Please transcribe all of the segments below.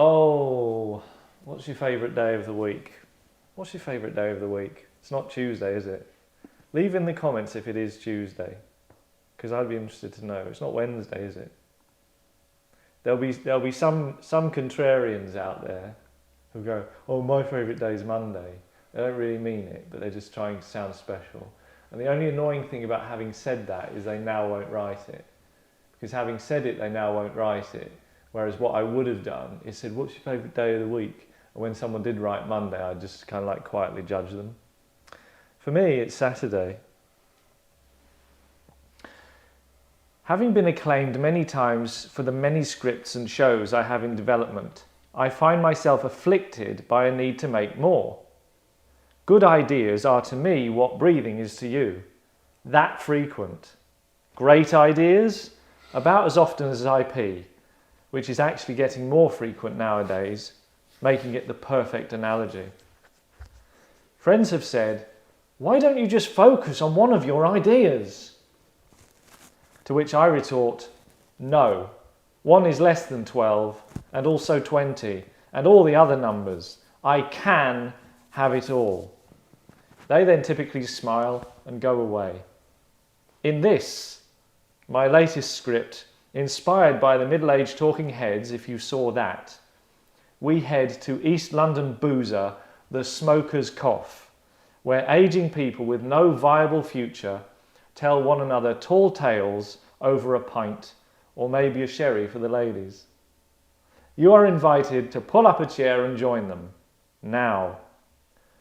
Oh, what's your favourite day of the week? What's your favourite day of the week? It's not Tuesday, is it? Leave in the comments if it is Tuesday, because I'd be interested to know. It's not Wednesday, is it? There'll be some contrarians out there who go, oh, my favourite day is Monday. They don't really mean it, but they're just trying to sound special. And the only annoying thing about having said that is they now won't write it. Because having said it, they now won't write it. Whereas what I would have done is said, what's your favourite day of the week? And when someone did write Monday, I'd just kind of like quietly judge them. For me, it's Saturday. Having been acclaimed many times for the many scripts and shows I have in development, I find myself afflicted by a need to make more. Good ideas are to me what breathing is to you. That frequent. Great ideas? About as often as I pee, which is actually getting more frequent nowadays, making it the perfect analogy. Friends have said, why don't you just focus on one of your ideas? To which I retort, no. One is less than 12 and also 20 and all the other numbers. I can have it all. They then typically smile and go away. In this, my latest script, inspired by the middle-aged talking heads, if you saw that, we head to East London Boozer, the Smoker's Cough, where ageing people with no viable future tell one another tall tales over a pint, or maybe a sherry for the ladies. You are invited to pull up a chair and join them. Now,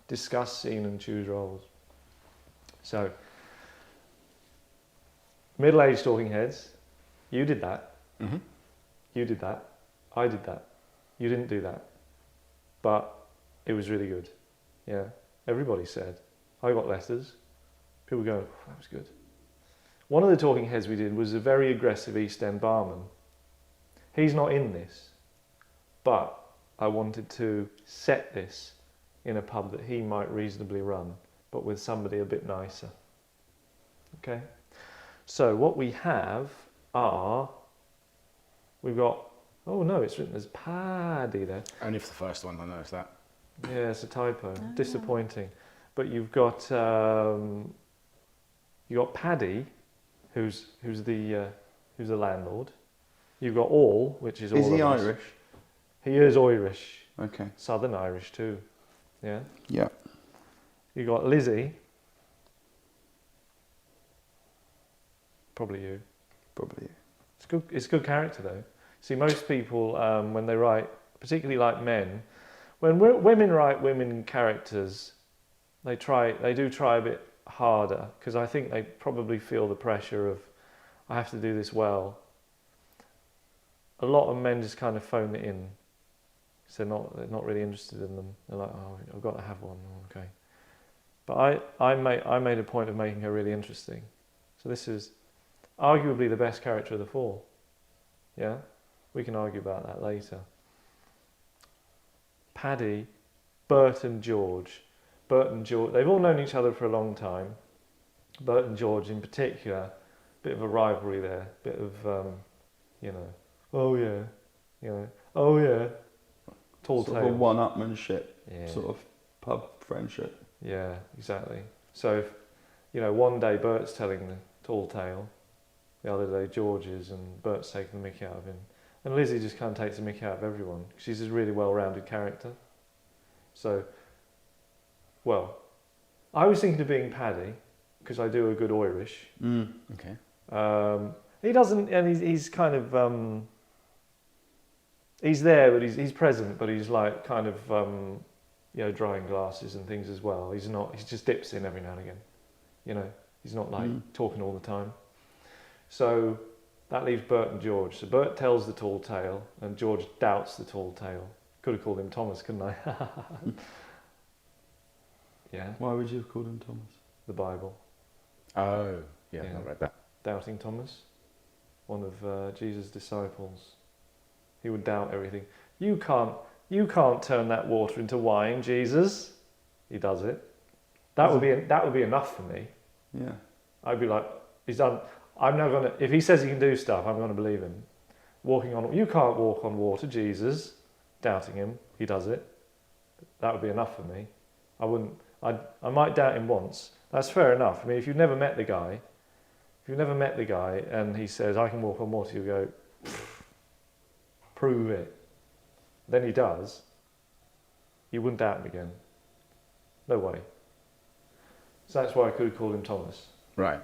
discuss scene and choose roles. So, middle-aged talking heads, you did that. Mm-hmm. You did that. I did that. You didn't do that. But it was really good. Yeah. Everybody said. I got letters. People go, oh, that was good. One of the talking heads we did was a very aggressive East End barman. He's not in this. But I wanted to set this in a pub that he might reasonably run, but with somebody a bit nicer. Okay? So what we have are, we've got, oh no, it's written as Paddy there. Only for the first one, I noticed that. Yeah, it's a typo. Oh. Disappointing. But you've got Paddy, who's the landlord. You've got All, which is all. Is he Irish? He is Irish. Okay. Southern Irish too. Yeah. Yeah. You got Lizzie. Probably you. Probably you. It's good. It's a good character though. See, most people when they write, particularly like men, when women write women characters, they do try a bit harder because I think they probably feel the pressure of, I have to do this well. A lot of men just kind of phone it in. So they're not really interested in them. They're like, oh, I've got to have one. Okay. But I made a point of making her really interesting. So this is arguably the best character of the four. Yeah? We can argue about that later. Paddy, Bert and George. Bert and George, they've all known each other for a long time. Bert and George in particular, bit of a rivalry there. Bit of, oh yeah, oh yeah. Tall sort tale. of a one-upmanship, Yeah. sort of pub friendship. Yeah, exactly. So if, one day Bert's telling the tall tale, the other day George is, and Bert's taking the mickey out of him. And Lizzie just kind of takes the mickey out of everyone. She's a really well-rounded character. So, well, I was thinking of being Paddy, because I do a good Irish. Okay. He doesn't, and he's kind of, he's there, but he's present, but he's like kind of, drying glasses and things as well. He just dips in every now and again. He's not like talking all the time. So that leaves Bert and George. So Bert tells the tall tale, and George doubts the tall tale. Could have called him Thomas, couldn't I? Yeah. Why would you have called him Thomas? The Bible. Oh, yeah, I read that. Doubting Thomas, one of Jesus' disciples. He would doubt everything. You can't turn that water into wine, Jesus. He does it. That would be enough for me. Yeah. I'd be like, he's done. I'm never gonna. If he says he can do stuff, I'm gonna believe him. You can't walk on water, Jesus. doubting him. He does it. That would be enough for me. I might doubt him once. That's fair enough. I mean, if you've never met the guy and he says, I can walk on water, you go, prove it. Then he does. You wouldn't doubt him again. No way. So that's why I could have called him Thomas. Right.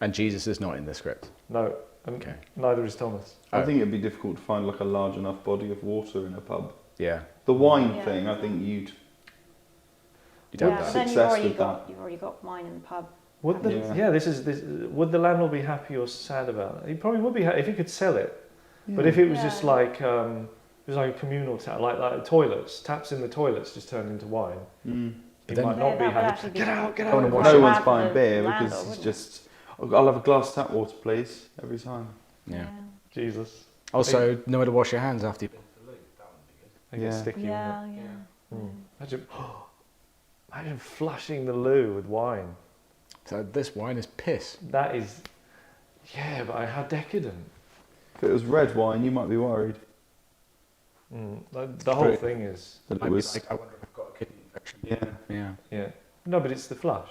And Jesus is not in the script. No, and Okay. neither is Thomas. I think it'd be difficult to find like a large enough body of water in a pub. Yeah. The wine thing, I think you'd You Yeah, don't but know. then You've already got wine in the pub. Would would the landlord be happy or sad about it? He probably would be happy if he could sell it. Yeah. But if it was just like it was like a communal tap, like toilets, taps in the toilets just turned into wine. He might not be happy. Get out! No one's buying beer because it's just, I'll have a glass of tap water, please, every time. Yeah. Jesus. Also, nowhere to wash your hands after you've been to the loo. That would be good. They get sticky. Yeah. Imagine flushing the loo with wine. So this wine is piss. That is, but how decadent. If it was red wine, you might be worried. The whole thing is, That I'd it be was, like, I wonder if I've got a kidney infection. yeah. Yeah. no, but it's the flush.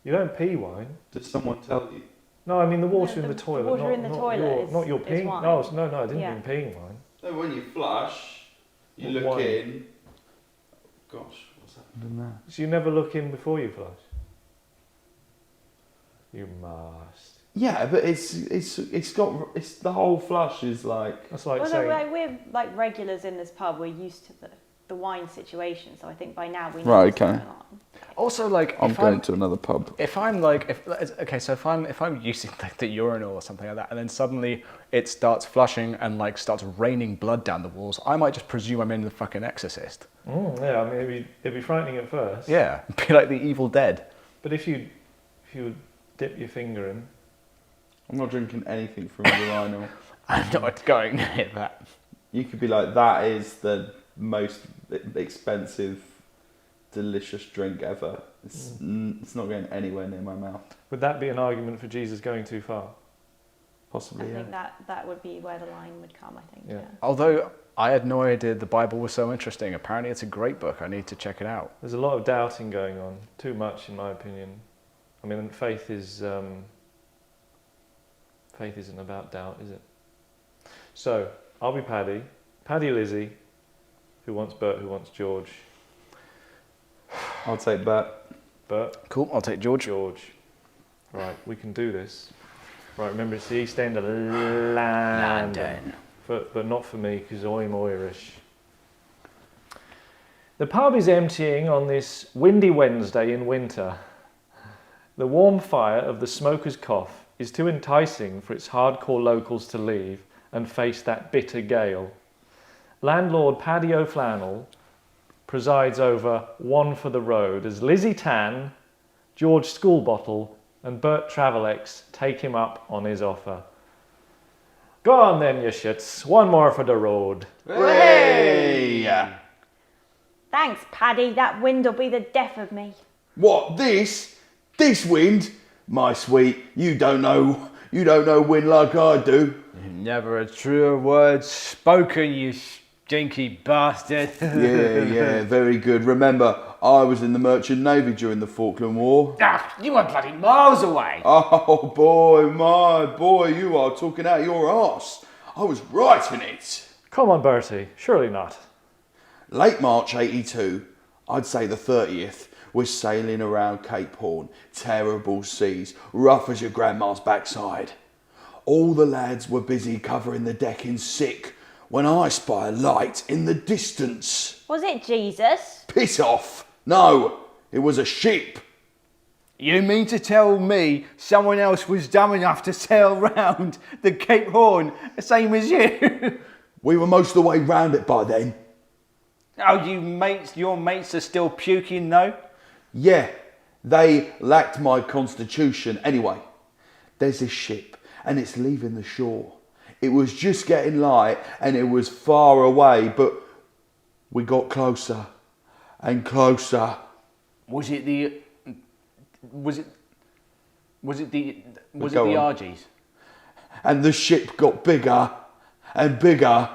You don't pee wine. Did someone tell you? No, I mean the water No, in the the toilet. water not, in the not toilet your, is- not your is peeing. wine. No, I didn't Yeah. mean peeing wine. No, when you flush, you What look wine? in. Gosh, what's happened in there? So you never look in before you flush. You must. Yeah, but it's the whole flush is like. That's like Well, saying. we're like regulars in this pub. We're used to the wine situation, so I think by now we know Right, what's okay. going on. Also, like, I'm going to another pub. if I'm using like the urinal or something like that, and then suddenly it starts flushing and like starts raining blood down the walls, I might just presume I'm in the fucking Exorcist. Yeah, I mean it'd be frightening at first. Yeah, be like the Evil Dead. But if you would dip your finger in, I'm not drinking anything from the urinal. I'm not going near that. You could be like, that is the most expensive, delicious drink ever. It's not going anywhere near my mouth. would that be an argument for Jesus going too far? Possibly, I yeah. think that would be where the line would come. I think. Yeah. Yeah. Although I had no idea the Bible was so interesting. Apparently, it's a great book. I need to check it out. There's a lot of doubting going on. Too much, in my opinion. I mean, faith isn't about doubt, is it? So I'll be Paddy, Lizzie. Who wants Bert? Who wants George? I'll take Bert. Bert. Cool. I'll take George. George. Right, we can do this. Right, remember it's the East End of London. But not for me, because I'm Irish. The pub is emptying on this windy Wednesday in winter. The warm fire of the smoker's cough is too enticing for its hardcore locals to leave and face that bitter gale. Landlord Paddy O'Flannel presides over one for the road as Lizzie Tan, George Schoolbottle and Bert Travelex take him up on his offer. Go on then, you shits. One more for the road. Hey! Thanks, Paddy. That wind'll be the death of me. What, this? This wind? My sweet, you don't know wind like I do. Never a truer word spoken, you stinky bastard. Yeah, very good. Remember, I was in the Merchant Navy during the Falkland War. Ah, you were bloody miles away. Oh boy, my boy, you are talking out your arse. I was right in it. Come on, Bertie. Surely not. Late March 82, I'd say the 30th, we're sailing around Cape Horn. Terrible seas, rough as your grandma's backside. All the lads were busy covering the deck in sick when I spy a light in the distance. Was it Jesus? Piss off! No, it was a ship. You mean to tell me someone else was dumb enough to sail round the Cape Horn, the same as you? We were most of the way round it by then. Oh, your mates are still puking though? Yeah, they lacked my constitution. Anyway, there's this ship and it's leaving the shore. It was just getting light and it was far away, but we got closer and closer. Was it the Go on. RGs? And the ship got bigger and bigger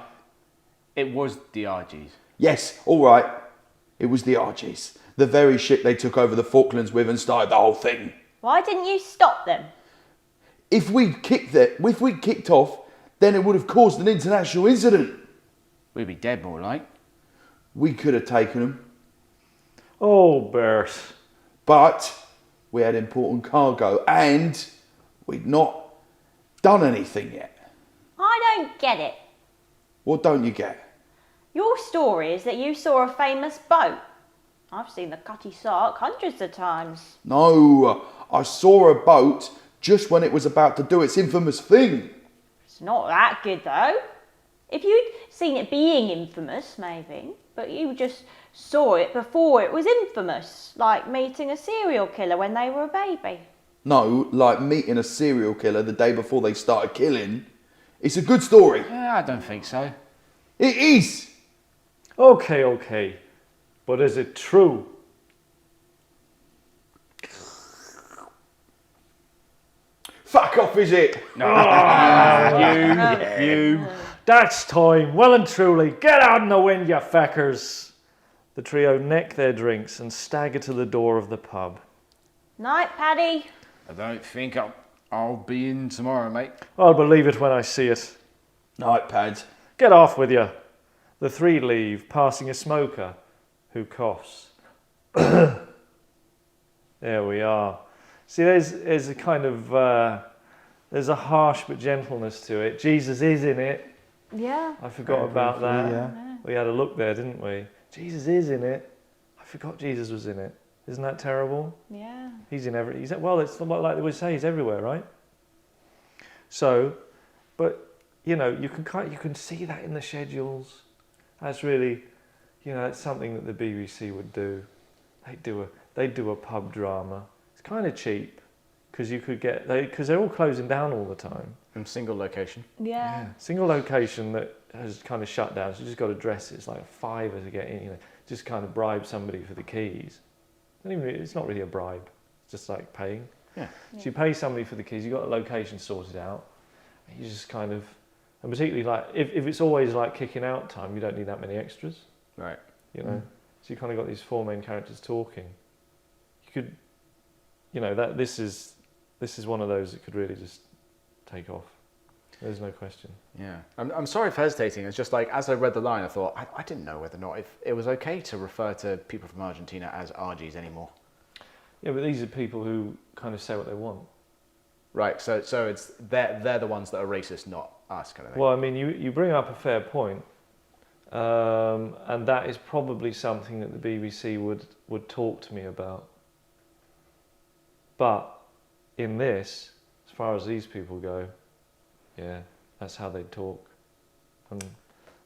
It was the RGs. Yes, all right. It was the Argies. The very ship they took over the Falklands with and started the whole thing. Why didn't you stop them? If we'd kicked off, then it would have caused an international incident. We'd be dead more like. We could have taken them, Oh, Bert. but we had important cargo and we'd not done anything yet. I don't get it. What don't you get? Your story is that you saw a famous boat. I've seen the Cutty Sark hundreds of times. No, I saw a boat just when it was about to do its infamous thing. It's not that good though. If you'd seen it being infamous, maybe, but you just saw it before it was infamous, like meeting a serial killer when they were a baby. No, like meeting a serial killer the day before they started killing. It's a good story. I don't think so. It is. Okay. But is it true? Fuck off, is it? You. That's time. Well and truly. Get out in the wind, you feckers. The trio neck their drinks and stagger to the door of the pub. Night, Paddy. I don't think I'll be in tomorrow, mate. I'll believe it when I see it. Night, Pads. Get off with you. The three leave, passing a smoker who coughs. There we are. See, there's a kind of, there's a harsh but gentleness to it. Jesus is in it. Yeah. I forgot about that. yeah. We had a look there, didn't we? Jesus is in it. I forgot Jesus was in it. Isn't that terrible? Yeah. He's in every. Well, it's like they would say, he's everywhere, right? So, but you know, you can see that in the schedules. That's really, it's something that the BBC would do. They'd do a pub drama. It's kind of cheap because because they're all closing down all the time. In single location. Yeah. Single location that has kind of shut down. So you just got to dress it. It's like a £5 to get in. Just kind of bribe somebody for the keys. It's not really a bribe. It's just like paying. Yeah. So you pay somebody for the keys. You got the location sorted out. You just kind of, and particularly like if it's always like kicking out time, you don't need that many extras. Right. So you kind of got these four main characters talking. You could, that this is one of those that could really just take off. There's no question. Yeah. I'm sorry for hesitating. It's just like, as I read the line, I thought, I didn't know whether or not if it was okay to refer to people from Argentina as RGs anymore. Yeah, but these are people who kind of say what they want. Right. So it's they're the ones that are racist, not us, kind of thing. Well, I mean, you bring up a fair point, and that is probably something that the BBC would talk to me about. But in this, as far as these people go, yeah, that's how they talk, and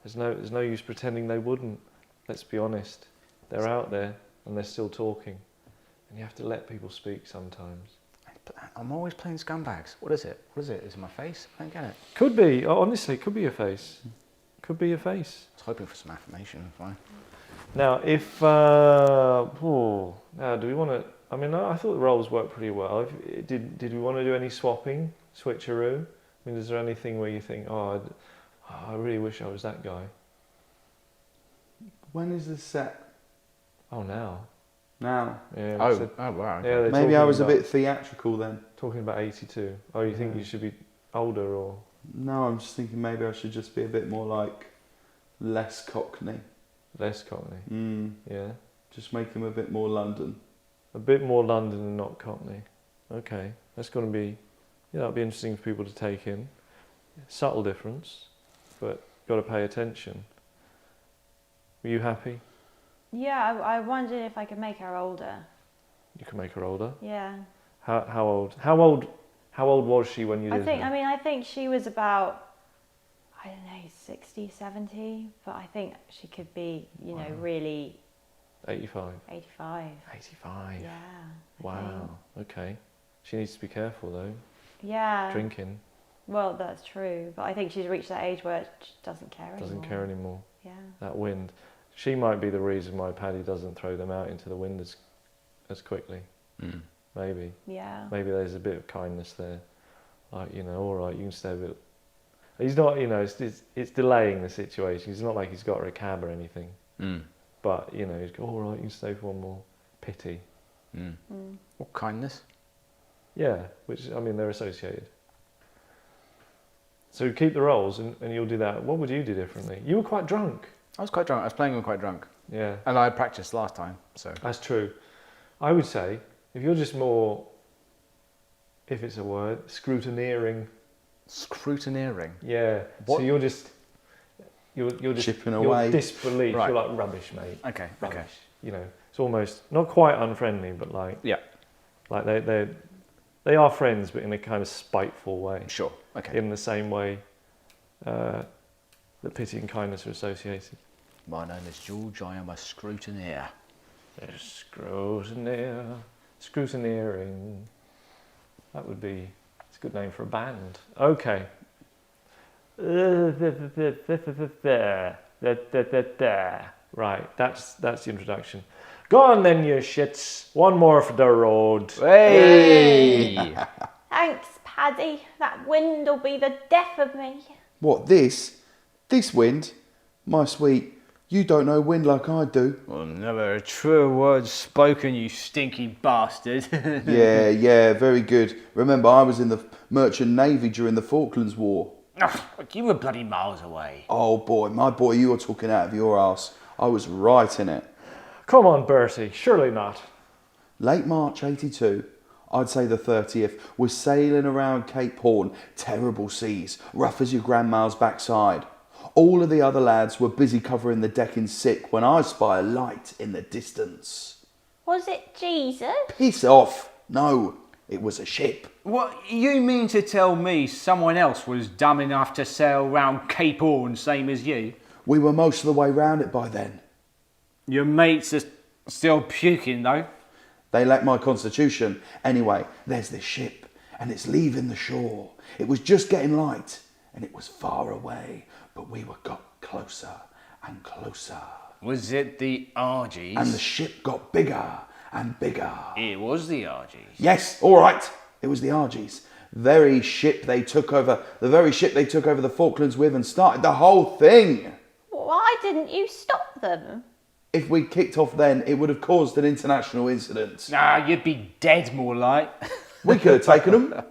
there's no use pretending they wouldn't. Let's be honest, they're out there and they're still talking, and you have to let people speak sometimes. I'm always playing scumbags. What is it? What is it? Is it my face? I don't get it. Could be, honestly, it could be your face. Could be your face. I was hoping for some affirmation. Fine. Now, if now do we want to? I mean, I thought the roles worked pretty well. Did we want to do any swapping, switcheroo? I mean, is there anything where you think, I really wish I was that guy? When is this set? Oh, now. Now. Yeah. Oh wow. Okay. Yeah, they're Maybe I was a talking bit theatrical then. about, talking about 82. Oh, you think you should be older or No, I'm just thinking maybe I should just be a bit more like less Cockney. less Cockney? Yeah. Just make him a bit more London. A bit more London and not Cockney. Okay, that's going to be, that'll be interesting for people to take in. Subtle difference, but got to pay attention. Were you happy? Yeah, I wondered if I could make her older. You can make her older. Yeah. How old? How old was she when you did her? I think she was about, I don't know, 60, 70, but I think she could be, really 85. 85. 85. Yeah. I Wow. think. Okay. She needs to be careful though. Yeah. Drinking. Well, that's true, but I think she's reached that age where she doesn't care anymore. Doesn't care anymore. Yeah. That wind. She might be the reason why Paddy doesn't throw them out into the wind as quickly. Maybe. Yeah. Maybe there's a bit of kindness there. Like, all right, you can stay a bit. He's not, it's delaying the situation. It's not like he's got her a cab or anything. But, he's go, all right, you can stay for one more. Pity. Or kindness. Yeah, which, they're associated. So keep the roles and you'll do that. What would you do differently? You were quite drunk. I was quite drunk. I was playing with quite drunk. Yeah. And I practiced last time, so. That's true. I would say, if you're just more, if it's a word, scrutineering. Scrutineering? Yeah. What? So you're just Chipping your away. disbelief. Right. You're like, rubbish, mate. Okay, Rubbish. okay. It's almost, not quite unfriendly, but like they are friends, but in a kind of spiteful way. Sure, okay. In the same way that pity and kindness are associated. My name is George, I am a scrutineer. Scrutineering. That would be, it's a good name for a band. Okay. Right, that's the introduction. Go on then, you shits. One more for the road. Hey! Thanks, Paddy. That wind will be the death of me. What, this? This wind? My sweet, you don't know wind like I do. Well, never a truer word spoken, you stinky bastard. Yeah, very good. Remember, I was in the Merchant Navy during the Falklands War. You were bloody miles away. Oh boy, my boy, you were talking out of your arse. I was right in it. Come on, Bertie. Surely not. Late March 82, I'd say the 30th, we're sailing around Cape Horn, terrible seas, rough as your grandma's backside. All of the other lads were busy covering the deck in sick when I spy a light in the distance. Was it Jesus? Piss off. No, it was a ship. What, you mean to tell me someone else was dumb enough to sail round Cape Horn same as you? We were most of the way round it by then. Your mates are still puking though. They lack my constitution. Anyway, there's this ship, and it's leaving the shore. It was just getting light, and it was far away, but we got closer and closer. Was it the RGs? And the ship got bigger and bigger. It was the RGs. Yes, all right, it was the Argies. The very ship they took over the Falklands with and started the whole thing. Why didn't you stop them? If we'd kicked off then, it would have caused an international incident. Nah, you'd be dead more like. We could have taken them,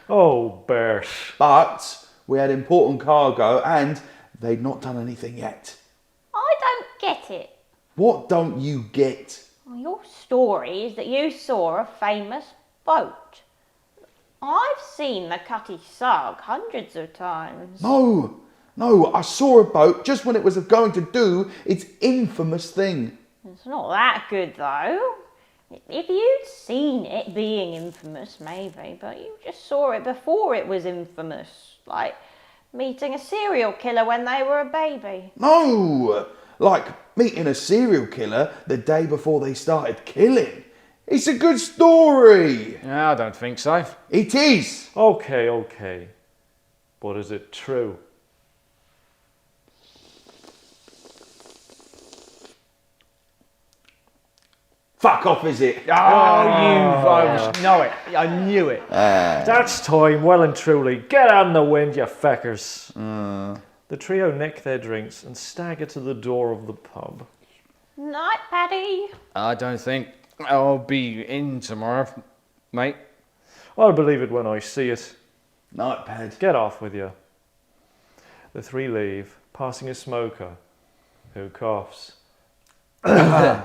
Oh, Bert. but we had important cargo and they'd not done anything yet. I don't get it. What don't you get? Well, your story is that you saw a famous boat. I've seen the Cutty Sug hundreds of times. No, I saw a boat just when it was going to do its infamous thing. It's not that good though. If you'd seen it being infamous, maybe, but you just saw it before it was infamous. Like meeting a serial killer when they were a baby. No, like meeting a serial killer the day before they started killing. It's a good story. Yeah, I don't think so. It is. Okay. But is it true? Fuck off, is it? I knew it. That's time, well and truly. Get out in the wind, you feckers. The trio nick their drinks and stagger to the door of the pub. Night, Paddy. I don't think I'll be in tomorrow, mate. I'll believe it when I see it. Night, Pad. Get off with you. The three leave, passing a smoker who coughs. I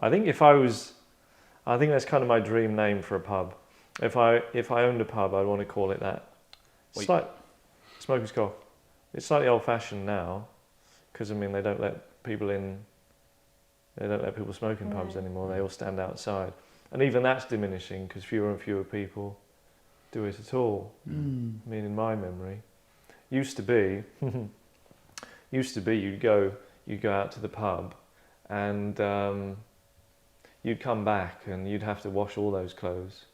think that's kind of my dream name for a pub. If I owned a pub, I'd want to call it that. Smoker's cough. It's slightly old-fashioned now, because they don't let people in. They don't let people smoke in pubs anymore. They all stand outside, and even that's diminishing because fewer and fewer people do it at all. In my memory, used to be you'd go out to the pub, and you'd come back and you'd have to wash all those clothes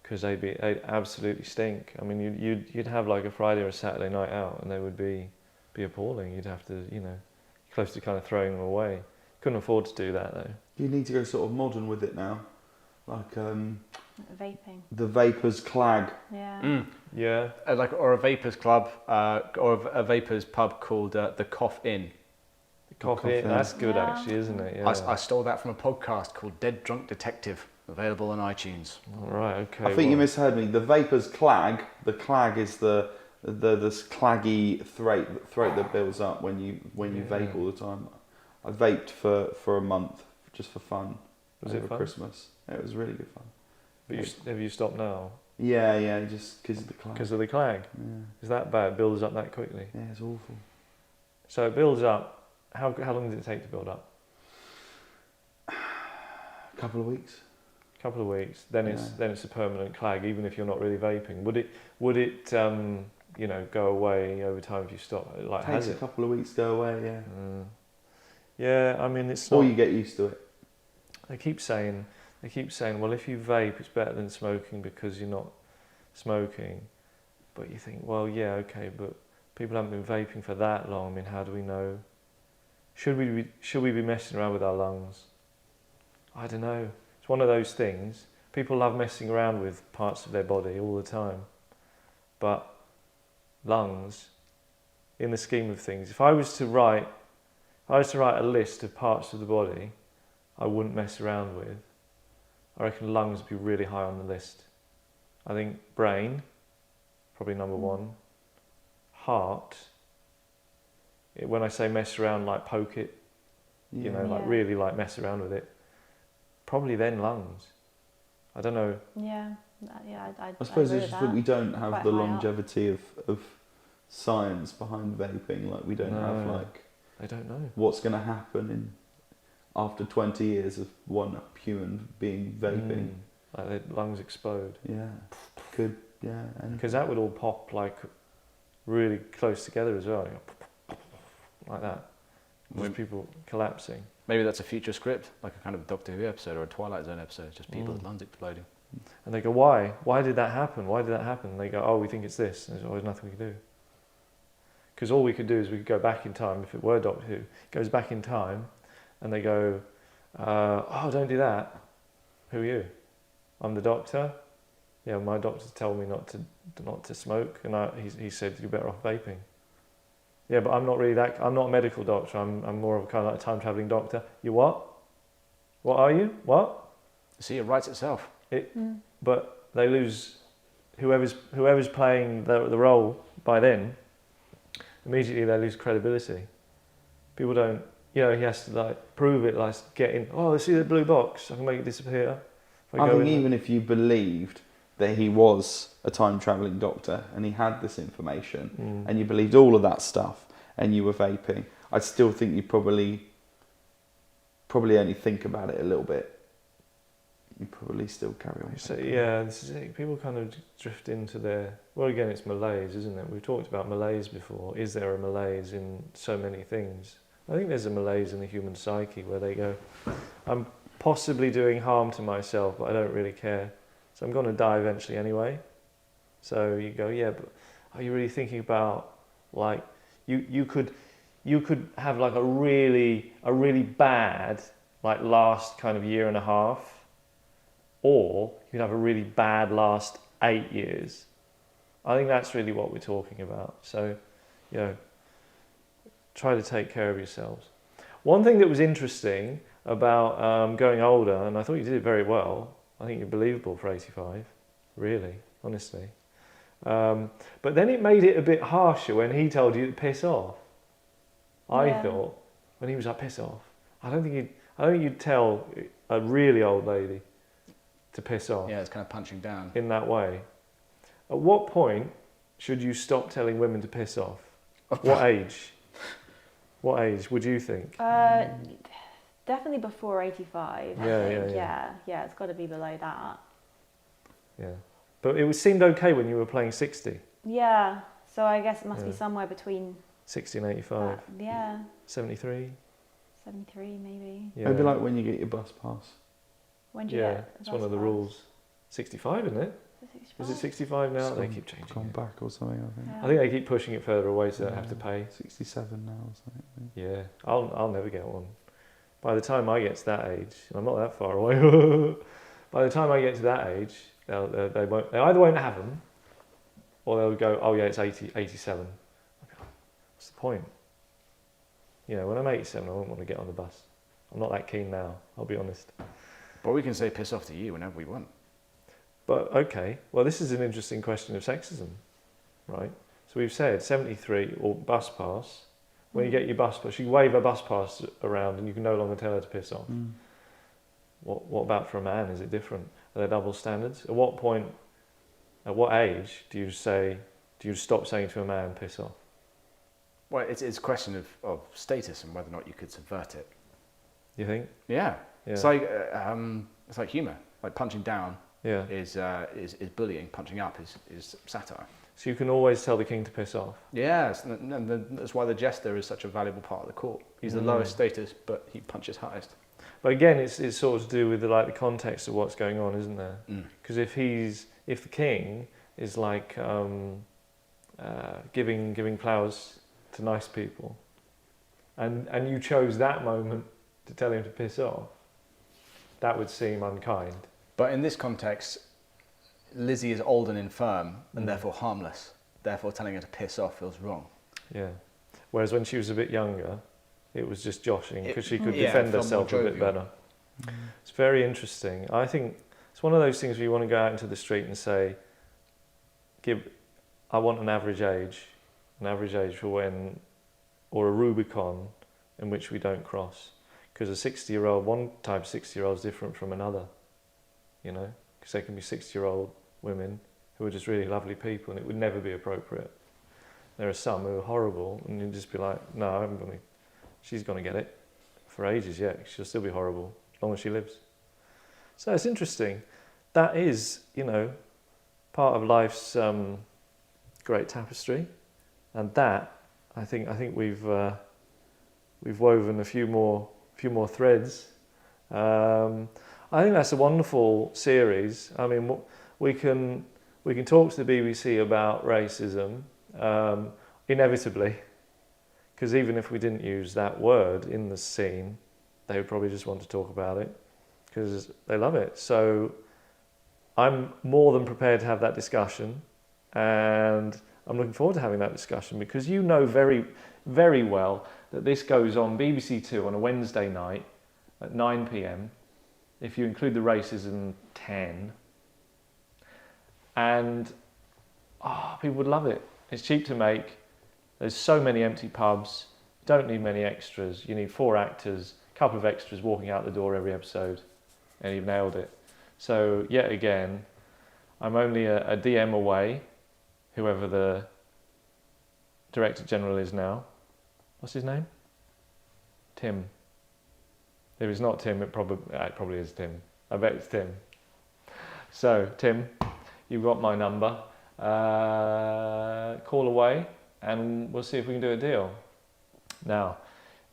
because they'd absolutely stink. You'd have like a Friday or a Saturday night out and they would be appalling. You'd have to, close to kind of throwing them away. Couldn't afford to do that though. You need to go sort of modern with it now. Like, Vaping. The Vapors Clag. Yeah. Yeah. Or a vapors club, or a vapors pub called the Cough Inn. Coffee. That's good, Yeah. actually, isn't it? Yeah. I stole that from a podcast called Dead Drunk Detective, available on iTunes. All right. Okay. I think you misheard me. The Vapors Clag. The clag is the this claggy throat that builds up when you vape all the time. I vaped for a month just for fun. Was it over fun? Christmas. It was really good fun. But have you stopped now? Yeah, just because of the clag. Because of the clag? Yeah. Is that bad? It builds up that quickly? Yeah, it's awful. So it builds up. How long does it take to build up? A couple of weeks. A couple of weeks. Then it's a permanent clag, even if you're not really vaping. Would it go away over time if you stop? Like, It takes has a it? couple of weeks to go away. Yeah. Yeah. I mean, it's not. Or you get used to it. They keep saying, well, if you vape, it's better than smoking because you're not smoking. But you think, well, yeah, okay, but people haven't been vaping for that long. I mean, how do we know? Should we be messing around with our lungs? I don't know. It's one of those things. People love messing around with parts of their body all the time. But lungs, in the scheme of things, if I was to write a list of parts of the body I wouldn't mess around with, I reckon lungs would be really high on the list. I think brain, probably number one. Heart, when I say mess around, like poke it, like really like mess around with it, probably then lungs. I don't know. Yeah. I suppose agree it's with just that we don't have Quite the high up. longevity of science behind vaping. Like we don't have I don't know. what's going to happen after 20 years of one human being vaping. Like their lungs explode. Yeah, could Because that would all pop like really close together as well, like that. Just people collapsing. Maybe that's a future script, like a kind of Doctor Who episode or a Twilight Zone episode, just people with lungs exploding. And they go, why? Why did that happen? Why did that happen? And they go, oh, we think it's this. And there's always nothing we can do. Because all we could do is we could go back in time. If it were Doctor Who, it goes back in time, and they go, oh, don't do that. Who are you? I'm the doctor. Yeah, my doctor told me not to smoke, and he said you're better off vaping. Yeah, but I'm not really that. I'm not a medical doctor. I'm more of a kind of like a time traveling doctor. You what? What are you? What? See, it writes itself. But they lose whoever's playing the role by then. Immediately they lose credibility. People don't. He has to like prove it. Like get in. Oh, see the blue box. I can make it disappear. I think even if you believed that he was a time travelling doctor and he had this information and you believed all of that stuff and you were vaping, I still think you probably only think about it a little bit. You probably still carry on. So, yeah, this is it. People kind of drift into well, again, it's malaise, isn't it? We've talked about malaise before. Is there a malaise in so many things? I think there's a malaise in the human psyche where they go, I'm possibly doing harm to myself, but I don't really care. So I'm going to die eventually anyway. So you go, yeah, but are you really thinking about, like, you could have like a really bad, like, last kind of year and a half, or you could have a really bad last 8 years. I think that's really what we're talking about. So, try to take care of yourselves. One thing that was interesting about going older, and I thought you did it very well, I think you're believable for 85, really, honestly. But then it made it a bit harsher when he told you to piss off. I thought, when he was like, piss off. I don't think you'd tell a really old lady to piss off. Yeah, it's kind of punching down. In that way. At what point should you stop telling women to piss off? What age? What age would you think? Definitely before 85. Yeah, it's got to be below that. Yeah. But it seemed okay when you were playing 60. Yeah, so I guess it must be somewhere between 60 and 85. 73. 73 maybe. Yeah. Maybe like when you get your bus pass. When do you get it's one of the rules. 65, isn't it? Is it 65 now? It's they keep changing gone it. back or something, I think. I think they keep pushing it further away so they don't have to pay. 67 now or something. Yeah, I'll never get one. By the time I get to that age, and I'm not that far away, By the time I get to that age, they either won't have them, or they'll go, oh yeah, it's 87. What's the point? You know, when I'm 87, I won't want to get on the bus. I'm not that keen now, I'll be honest. But we can say piss off to you whenever we want. But okay, well this is an interesting question of sexism, right? So we've said 73 or bus pass. When you get your bus pass, you wave a bus pass around and you can no longer tell her to piss off. What about for a man? Is it different? Are there double standards? At what point, at what age do you stop saying to a man, piss off? Well, it's a question of status and whether or not you could subvert it. You think? Yeah. Yeah. It's like humour. Like punching down is bullying. Punching up is satire. So you can always tell the king to piss off. Yes, and that's why the jester is such a valuable part of the court. He's the lowest status, but he punches highest. But again, it's sort of to do with the context of what's going on, isn't there? Because if the king is like giving flowers to nice people, and you chose that moment to tell him to piss off, that would seem unkind. But in this context, Lizzie is old and infirm and therefore harmless. Therefore, telling her to piss off feels wrong. Yeah. Whereas when she was a bit younger, it was just joshing because she could defend herself a bit better. It's very interesting. I think it's one of those things where you want to go out into the street and say, I want an average age for when, or a Rubicon in which we don't cross. Because a 60-year-old, one type of 60-year-old is different from another, you know, because there can be 60-year-old women who are just really lovely people and it would never be appropriate. There are some who are horrible and you'd just be like, no, she's going to get it for ages yet. She'll still be horrible as long as she lives. So it's interesting. That is, you know, part of life's great tapestry, and that I think we've woven a few more threads. I think that's a wonderful series. I mean, we can talk to the BBC about racism, inevitably, because even if we didn't use that word in the scene, they would probably just want to talk about it because they love it. So I'm more than prepared to have that discussion, and I'm looking forward to having that discussion because you know very, very well that this goes on BBC Two on a Wednesday night at 9 p.m. if you include the racism 10, and people would love it. It's cheap to make. There's so many empty pubs. You don't need many extras. You need 4 actors, a couple of extras walking out the door every episode, and you've nailed it. So yet again, I'm only a DM away, whoever the Director General is now. What's his name? Tim. If it's not Tim, it probably is Tim. I bet it's Tim. So, Tim, you've got my number. Call away and we'll see if we can do a deal. Now,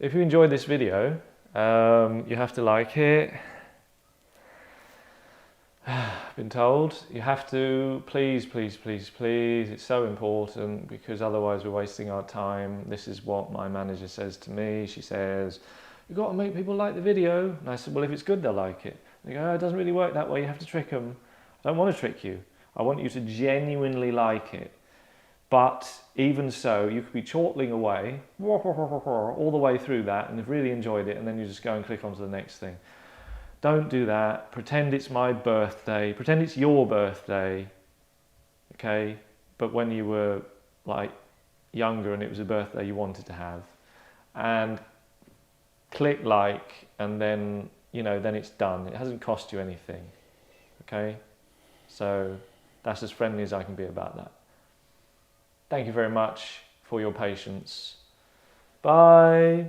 if you enjoyed this video, you have to like it. I've been told you have to, please, please, please, please. It's so important because otherwise we're wasting our time. This is what my manager says to me. She says, you've got to make people like the video. And I said, well, if it's good, they'll like it. And they go, oh, it doesn't really work that way. You have to trick them. I don't want to trick you. I want you to genuinely like it. But even so, you could be chortling away all the way through that and have really enjoyed it, and then you just go and click onto the next thing. Don't do that. Pretend it's my birthday. Pretend it's your birthday. Okay? But when you were like younger and it was a birthday you wanted to have. And click like, and then, you know, then it's done. It hasn't cost you anything. Okay? So that's as friendly as I can be about that. Thank you very much for your patience. Bye.